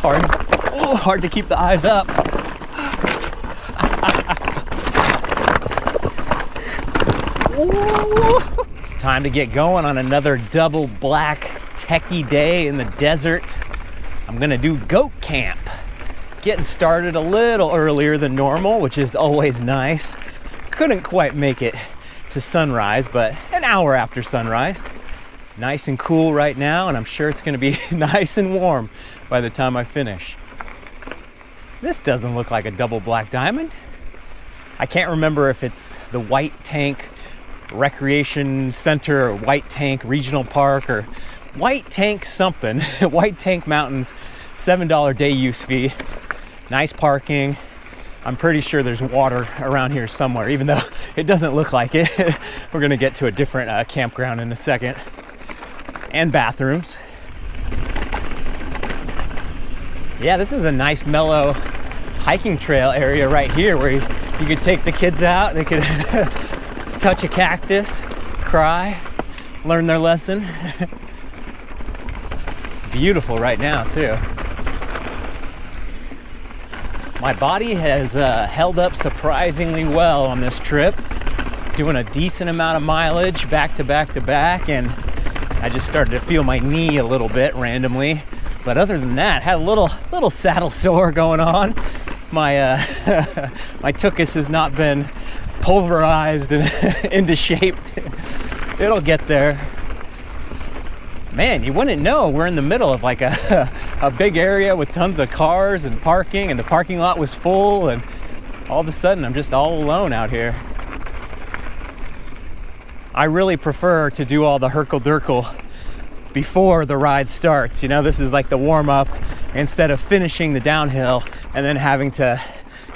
hard to keep the eyes up. It's time to get going on another double black techie day in the desert. I'm gonna do goat camp. Getting started a little earlier than normal, which is always nice. Couldn't quite make it to sunrise, but an hour after sunrise. Nice and cool right now, and I'm sure it's gonna be nice and warm by the time I finish. This doesn't look like a double black diamond. I can't remember if it's the White Tank Recreation Center or White Tank Regional Park or White Tank something. White Tank Mountains, $7 day use fee. Nice parking. I'm pretty sure there's water around here somewhere, even though it doesn't look like it. We're gonna get to a different campground in a second. And bathrooms. Yeah, this is a nice mellow hiking trail area right here where you could take the kids out, they could touch a cactus, cry, learn their lesson. Beautiful right now too. My body has held up surprisingly well on this trip, doing a decent amount of mileage back to back to back, and I just started to feel my knee a little bit randomly. But other than that, had a little saddle sore going on. My my tuchus has not been pulverized and into shape. It'll get there. Man, you wouldn't know we're in the middle of like a big area with tons of cars and parking, and the parking lot was full, and all of a sudden I'm just all alone out here. I really prefer to do all the herkle-durkle before the ride starts. You know, this is like the warm-up instead of finishing the downhill and then having to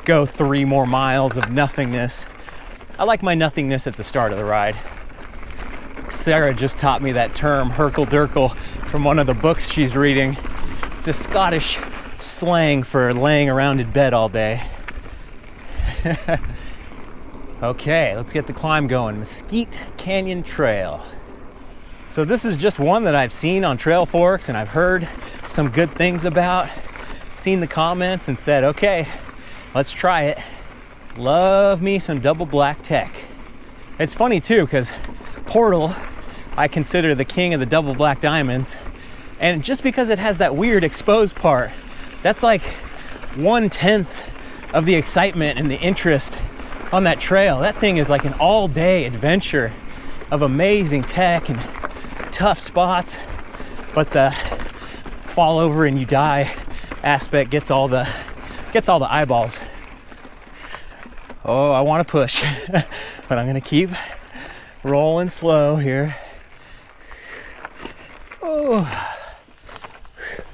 go 3 more miles of nothingness. I like my nothingness at the start of the ride. Sarah just taught me that term, herkle-durkle, from one of the books she's reading. It's a Scottish slang for laying around in bed all day. Okay, let's get the climb going. Mesquite Canyon Trail. So this is just one that I've seen on Trail Forks and I've heard some good things about, seen the comments and said, okay, let's try it. Love me some double black tech. It's funny too, because Portal, I consider the king of the double black diamonds. And just because it has that weird exposed part, that's like 1/10 of the excitement and the interest on that trail. That thing is like an all-day adventure of amazing tech and tough spots, but the fall over and you die aspect gets all the eyeballs. Oh, I want to push, but I'm gonna keep rolling slow here. Oh.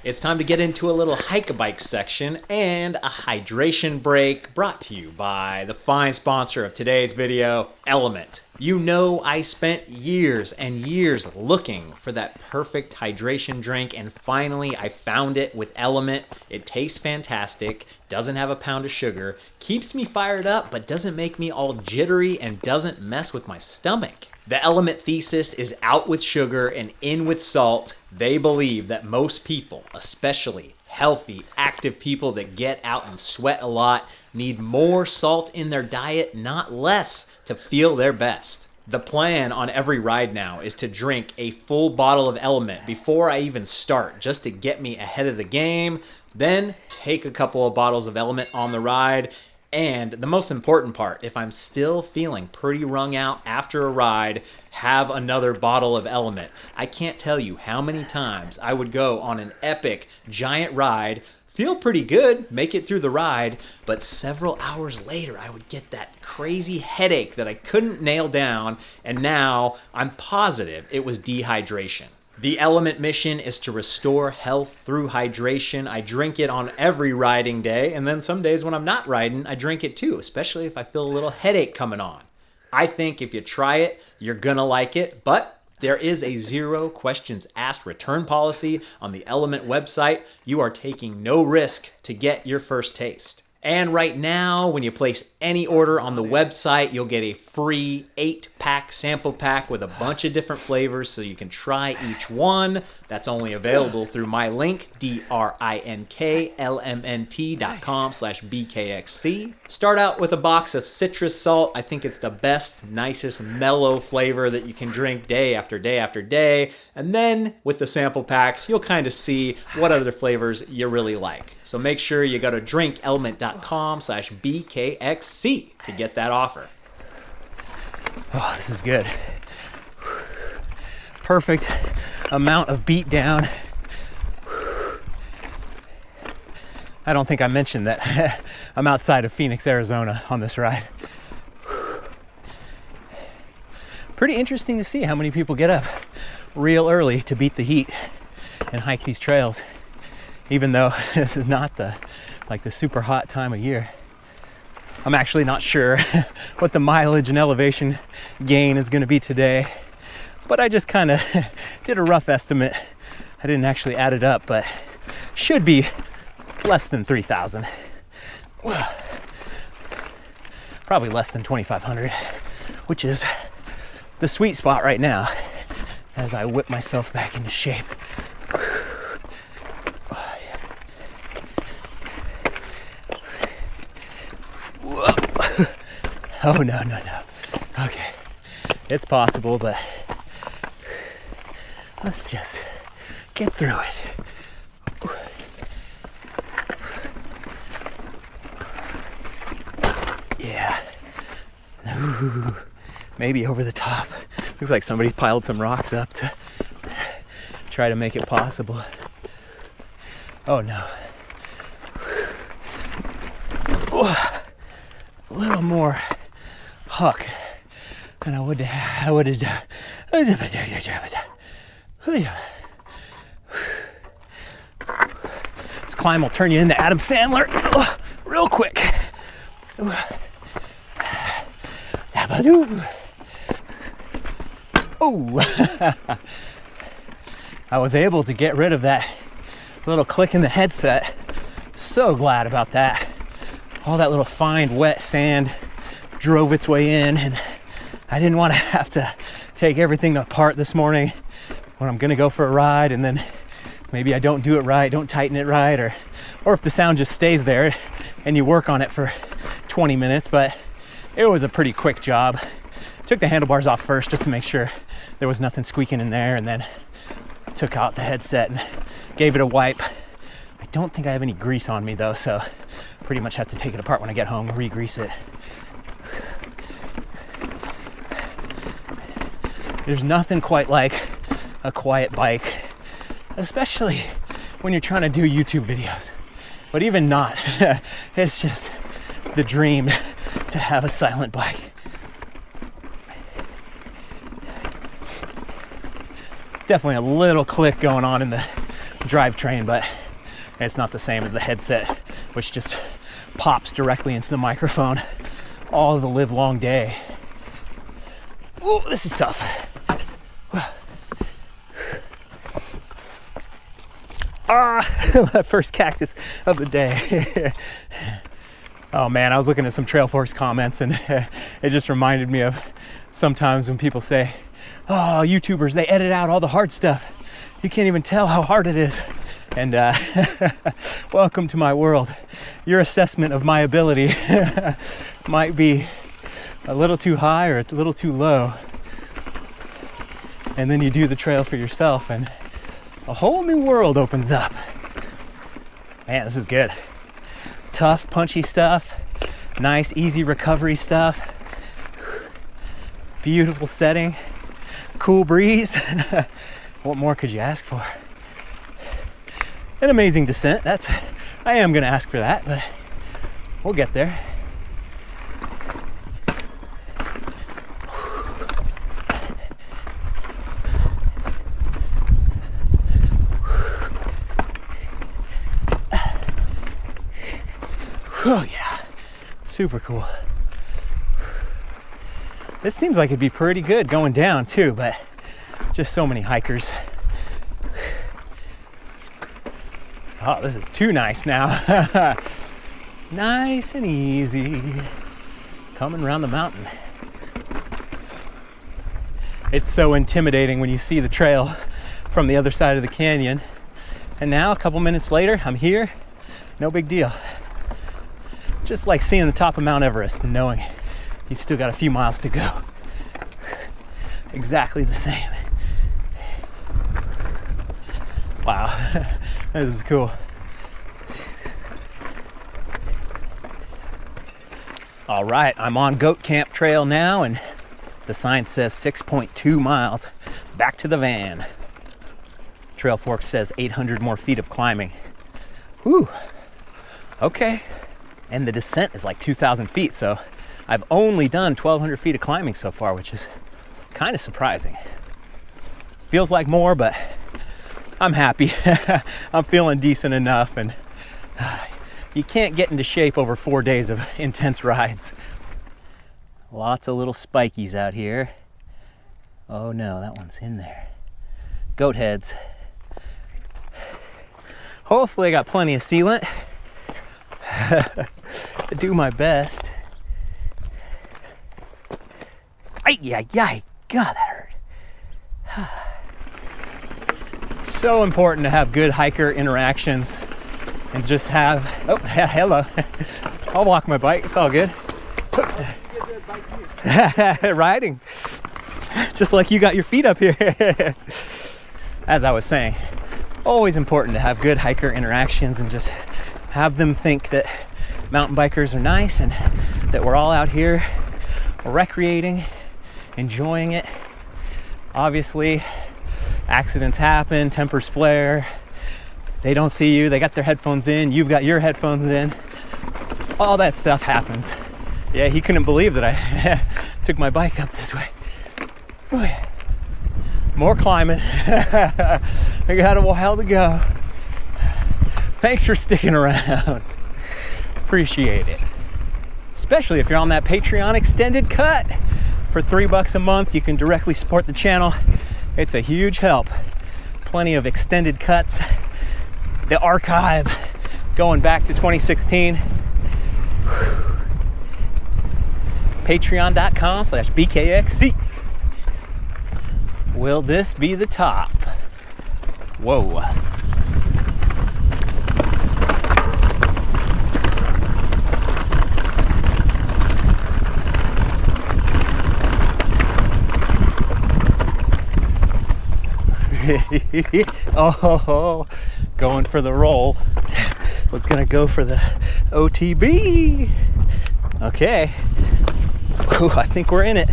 It's time to get into a little hike-a-bike section and a hydration break brought to you by the fine sponsor of today's video, Element. You know, I spent years and years looking for that perfect hydration drink, and finally I found it with Element. It tastes fantastic, doesn't have a pound of sugar, keeps me fired up, but doesn't make me all jittery and doesn't mess with my stomach. The Element thesis is out with sugar and in with salt. They believe that most people, especially healthy, active people that get out and sweat a lot, need more salt in their diet, not less, to feel their best. The plan on every ride now is to drink a full bottle of Element before I even start, just to get me ahead of the game. Then take a couple of bottles of Element on the ride. And the most important part, if I'm still feeling pretty wrung out after a ride, have another bottle of Element. I can't tell you how many times I would go on an epic giant ride, feel pretty good, make it through the ride, but several hours later I would get that crazy headache that I couldn't nail down, and now I'm positive it was dehydration. The Element mission is to restore health through hydration. I drink it on every riding day, and then some days when I'm not riding, I drink it too, especially if I feel a little headache coming on. I think if you try it, you're gonna like it, but there is a 0 questions asked return policy on the Element website. You are taking no risk to get your first taste. And right now, when you place any order on the website, you'll get a free 8-pack sample pack with a bunch of different flavors so you can try each one. That's only available through my link, drinklmnt.com/BKXC. Start out with a box of citrus salt. I think it's the best, nicest, mellow flavor that you can drink day after day after day. And then with the sample packs, you'll kind of see what other flavors you really like. So make sure you go to drinklmnt.com/BKXC to get that offer. Oh, this is good. Perfect amount of beat down. I don't think I mentioned that I'm outside of Phoenix, Arizona on this ride. Pretty interesting to see how many people get up real early to beat the heat and hike these trails, even though this is not the super hot time of year. I'm actually not sure what the mileage and elevation gain is going to be today, but I just kind of did a rough estimate. I didn't actually add it up, but should be less than 3,000. Probably less than 2,500, which is the sweet spot right now as I whip myself back into shape. Oh, no. Okay. It's possible, but let's just get through it. Yeah. Ooh, maybe over the top. Looks like somebody piled some rocks up to try to make it possible. Oh, no. A little more huck than I would have done. This climb will turn you into Adam Sandler real quick. Oh, I was able to get rid of that little click in the headset. So glad about that. All that little fine wet sand drove its way in, and I didn't want to have to take everything apart this morning when I'm gonna go for a ride, and then maybe I don't do it right, don't tighten it right, or if the sound just stays there and you work on it for 20 minutes. But it was a pretty quick job. Took the handlebars off first just to make sure there was nothing squeaking in there, and then took out the headset and gave it a wipe. I don't think I have any grease on me though, so pretty much have to take it apart when I get home, re-grease it. There's nothing quite like a quiet bike, especially when you're trying to do YouTube videos. But even not, it's just the dream to have a silent bike. It's definitely a little click going on in the drivetrain, but it's not the same as the headset, which just pops directly into the microphone all the live long day. Oh, this is tough. That first cactus of the day. Oh man, I was looking at some Trail Force comments, and it just reminded me of sometimes when people say, oh, YouTubers, they edit out all the hard stuff. You can't even tell how hard it is. And welcome to my world. Your assessment of my ability might be a little too high or a little too low. And then you do the trail for yourself, and a whole new world opens up. Man, this is good. Tough, punchy stuff. Nice, easy recovery stuff. Beautiful setting. Cool breeze. What more could you ask for? An amazing descent. I am gonna ask for that, but we'll get there. Oh yeah, super cool. This seems like it'd be pretty good going down too, but just so many hikers. Oh, this is too nice now. Nice and easy. Coming around the mountain. It's so intimidating when you see the trail from the other side of the canyon. And now, a couple minutes later, I'm here. No big deal. Just like seeing the top of Mount Everest and knowing you still got a few miles to go. Exactly the same. Wow, this is cool. All right, I'm on Goat Camp Trail now, and the sign says 6.2 miles back to the van. Trail Fork says 800 more feet of climbing. Whew, okay. And the descent is like 2,000 feet, so I've only done 1,200 feet of climbing so far, which is kind of surprising. Feels like more, but I'm happy. I'm feeling decent enough, and you can't get into shape over 4 days of intense rides. Lots of little spikies out here. Oh no, that one's in there. Goat heads. Hopefully I got plenty of sealant. I do my best. Ay, God, that hurt. So important to have good hiker interactions and just have, oh, hello. I'll walk my bike, it's all good. Riding, just like you got your feet up here. As I was saying, always important to have good hiker interactions and just have them think that mountain bikers are nice and that we're all out here recreating, enjoying it. Obviously, accidents happen, tempers flare. They don't see you, they got their headphones in, you've got your headphones in. All that stuff happens. Yeah, he couldn't believe that I took my bike up this way. Oh, yeah. More climbing. I got a while to go. Thanks for sticking around. Appreciate it. Especially if you're on that Patreon extended cut. For $3 a month, you can directly support the channel. It's a huge help. Plenty of extended cuts. The archive going back to 2016. Patreon.com/BKXC. Will this be the top? Whoa. Oh, going for the roll. Was gonna go for the OTB. Okay. Ooh, I think we're in it.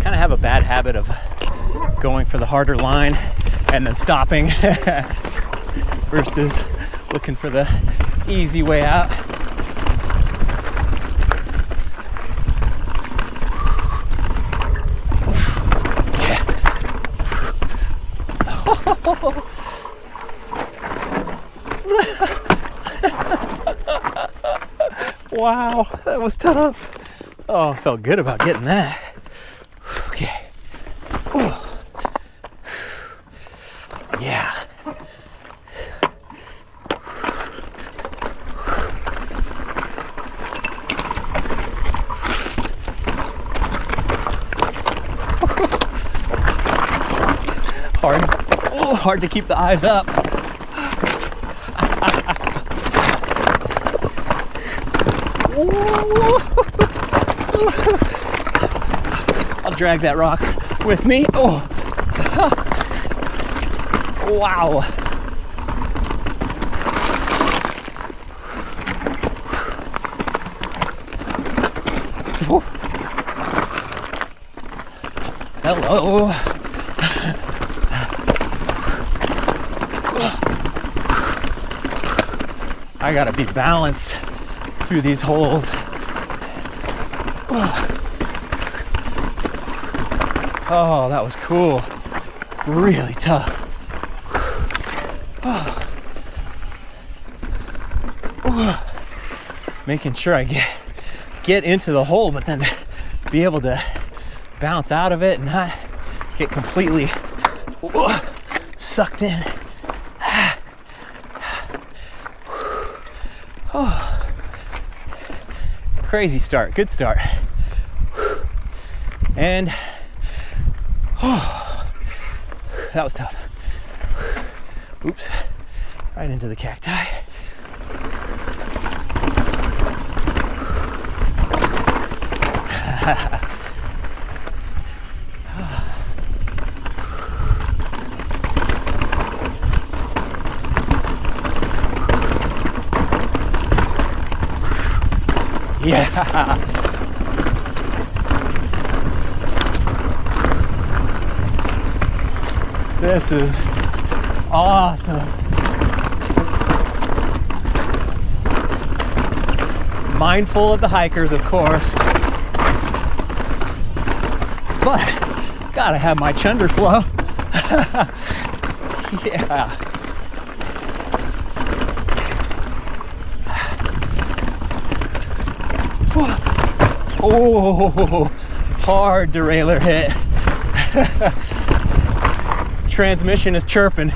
Kind of have a bad habit of going for the harder line and then stopping versus looking for the easy way out. Wow, that was tough. Oh, I felt good about getting that. Okay. Ooh. Yeah. Hard to keep the eyes up. I'll drag that rock with me. Oh, wow. Hello. I gotta be balanced through these holes. Oh, that was cool. Really tough. Making sure I get into the hole, but then be able to bounce out of it and not get completely sucked in. Oh, crazy start, good start. And oh, that was tough. Oops, right into the cacti. Yeah. This is awesome. Mindful of the hikers, of course. But gotta have my chunderflow. Yeah. Oh, hard derailleur hit. Transmission is chirping.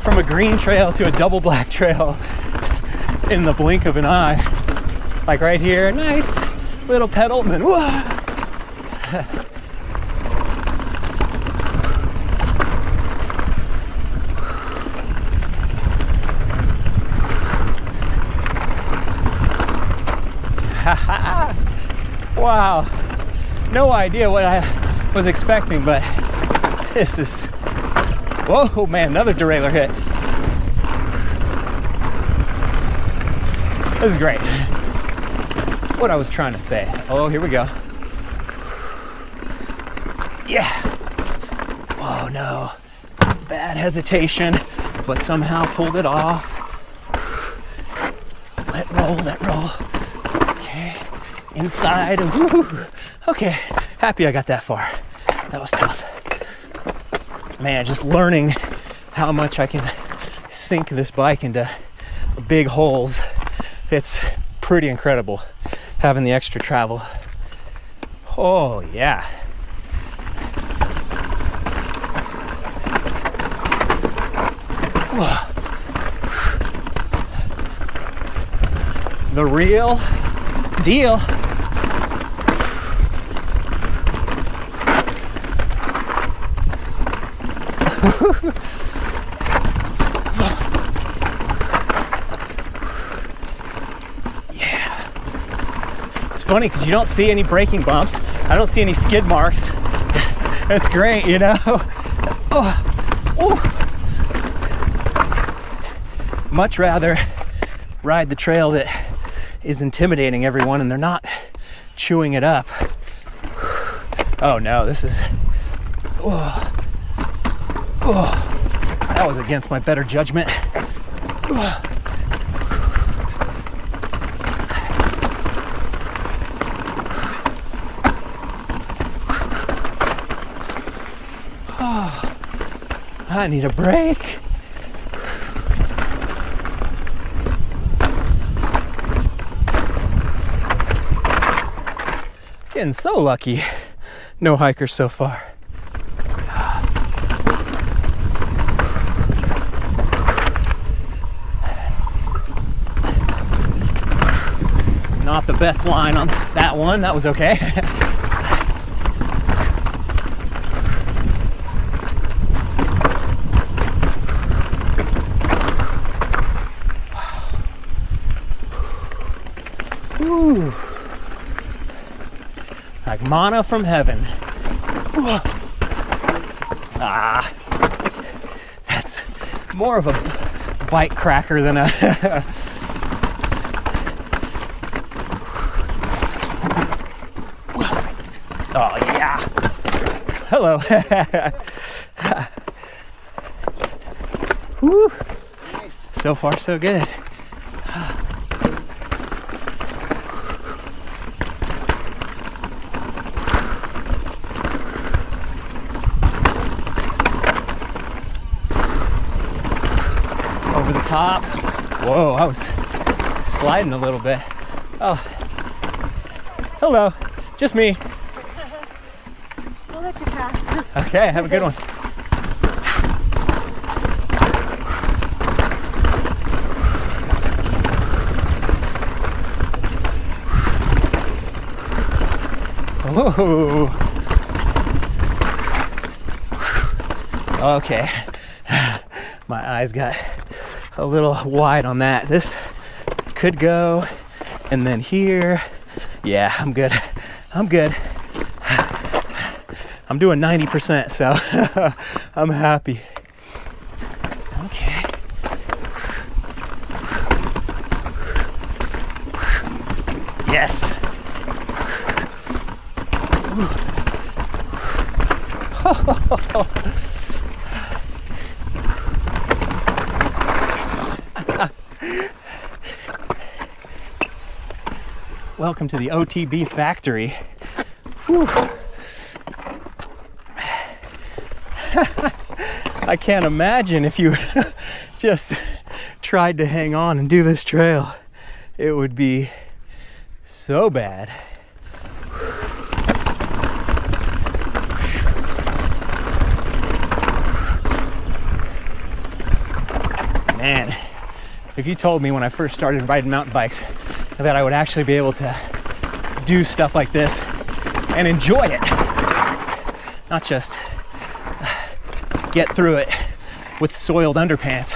From a green trail to a double black trail in the blink of an eye. Like right here, nice little pedal, and then whoa. Wow, no idea what I was expecting, but this is, whoa man, another derailleur hit. This is great. What I was trying to say. Oh, here we go. Yeah. Oh no, bad hesitation, but somehow pulled it off. Let roll, let roll. Okay, inside. Woo. Okay, happy I got that far. That was tough. Man, just learning how much I can sink this bike into big holes. It's pretty incredible having the extra travel. Oh yeah. The real deal. Funny because you don't see any braking bumps. I don't see any skid marks. It's great, you know. Oh. Much rather ride the trail that is intimidating everyone and they're not chewing it up. Oh no, this is, that was against my better judgment. I need a break. Getting so lucky. No hikers so far. Not the best line on that one. That was okay. Ooh. Like manna from heaven. Ooh. Ah, that's more of a bike cracker than a oh yeah. Hello. Woo. So far so good. top. Whoa, I was sliding a little bit. Oh, hello, just me. I'll let you pass. Okay, have a good one. Whoa. Okay, my eyes got a little wide on that. This could go, and then here. Yeah, I'm good. I'm good. I'm doing 90%, so I'm happy. Okay. Yes. Welcome to the OTB factory. Whew. I can't imagine if you just tried to hang on and do this trail. It would be so bad. Man, if you told me when I first started riding mountain bikes that I would actually be able to do stuff like this and enjoy it, not just get through it with soiled underpants,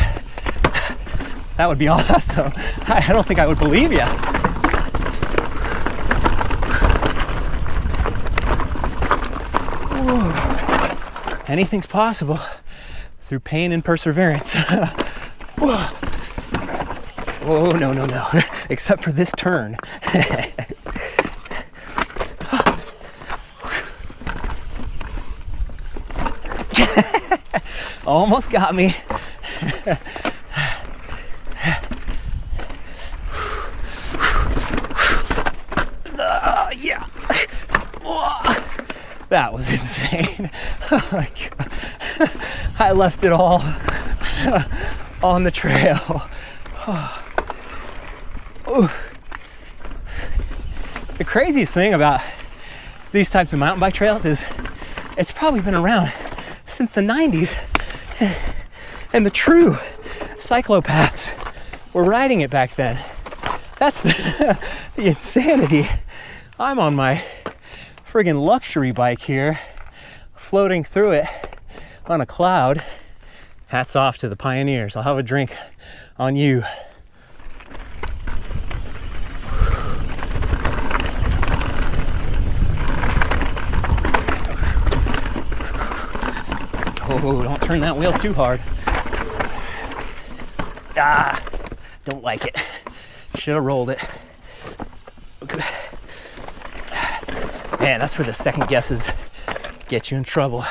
that would be awesome. I don't think I would believe you. Ooh. Anything's possible through pain and perseverance. Oh, no, no, no. Except for this turn. Almost got me. Yeah. That was insane. Oh my God. I left it all on the trail. Ooh. The craziest thing about these types of mountain bike trails is it's probably been around since the 90s, and the true cyclopaths were riding it back then. That's the insanity. I'm on my friggin' luxury bike here, floating through it on a cloud. Hats off to the pioneers. I'll have a drink on you. Oh, don't turn that wheel too hard. Ah, don't like it. Should have rolled it. Okay. Man, that's where the second guesses get you in trouble.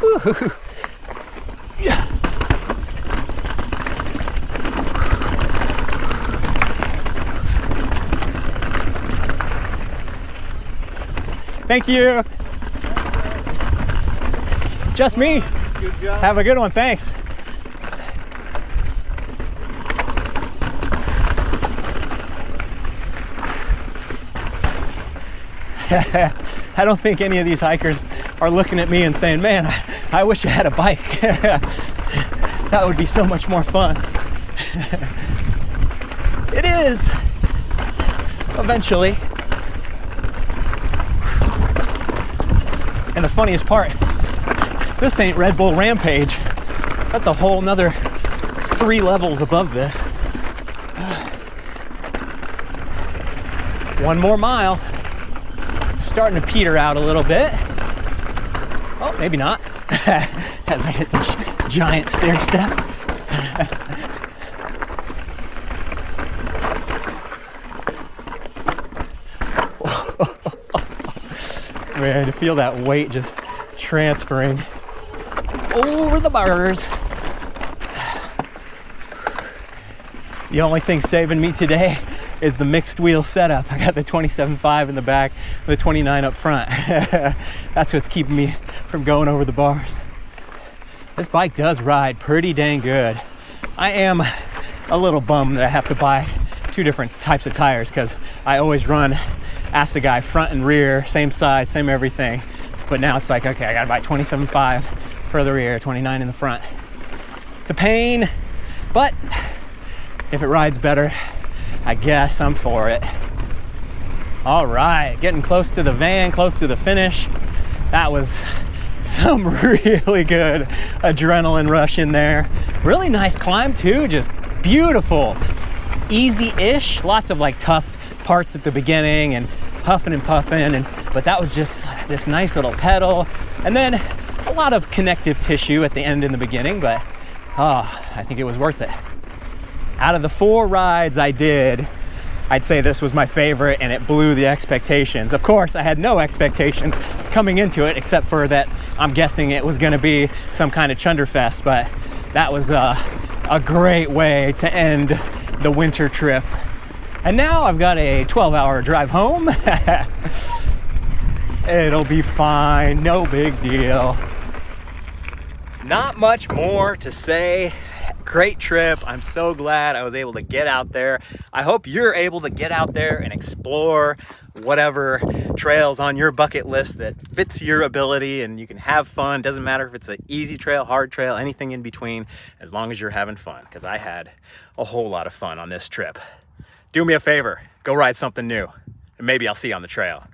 Woo-hoo. Yeah. Thank you. Just me. Good job. Have a good one. Thanks. I don't think any of these hikers are looking at me and saying, man, I wish I had a bike. That would be so much more fun. It is. Eventually. And the funniest part, this ain't Red Bull Rampage. That's a whole nother 3 levels above this. 1 more mile. Starting to peter out a little bit. Oh, maybe not. As I hit the giant stair steps. Man, to feel that weight just transferring over the bars. The only thing saving me today is the mixed wheel setup. I got the 27.5 in the back, the 29 up front. That's what's keeping me from going over the bars. This bike does ride pretty dang good. I am a little bummed that I have to buy 2 different types of tires, because I always run Assegai front and rear, same size, same everything. But now it's like, okay, I gotta buy 27.5 for the rear, 29 in the front. It's a pain, but if it rides better, I guess I'm for it. All right, getting close to the van, close to the finish. That was some really good adrenaline rush in there. Really nice climb too, just beautiful. Easy-ish, lots of like tough parts at the beginning and puffing and puffing, but that was just this nice little pedal. And then a lot of connective tissue at the end in the beginning, but I think it was worth it. Out of the 4 rides I did, I'd say this was my favorite, and it blew the expectations. Of course, I had no expectations coming into it, except for that I'm guessing it was gonna be some kind of chunderfest, but that was a great way to end the winter trip. And now I've got a 12-hour drive home. It'll be fine, no big deal. Not much more to say. Great trip. I'm so glad I was able to get out there. I hope you're able to get out there and explore whatever trails on your bucket list that fits your ability, and you can have fun. Doesn't matter if it's an easy trail, hard trail, anything in between, as long as you're having fun, because I had a whole lot of fun on this trip. Do me a favor, go ride something new, and maybe I'll see you on the trail.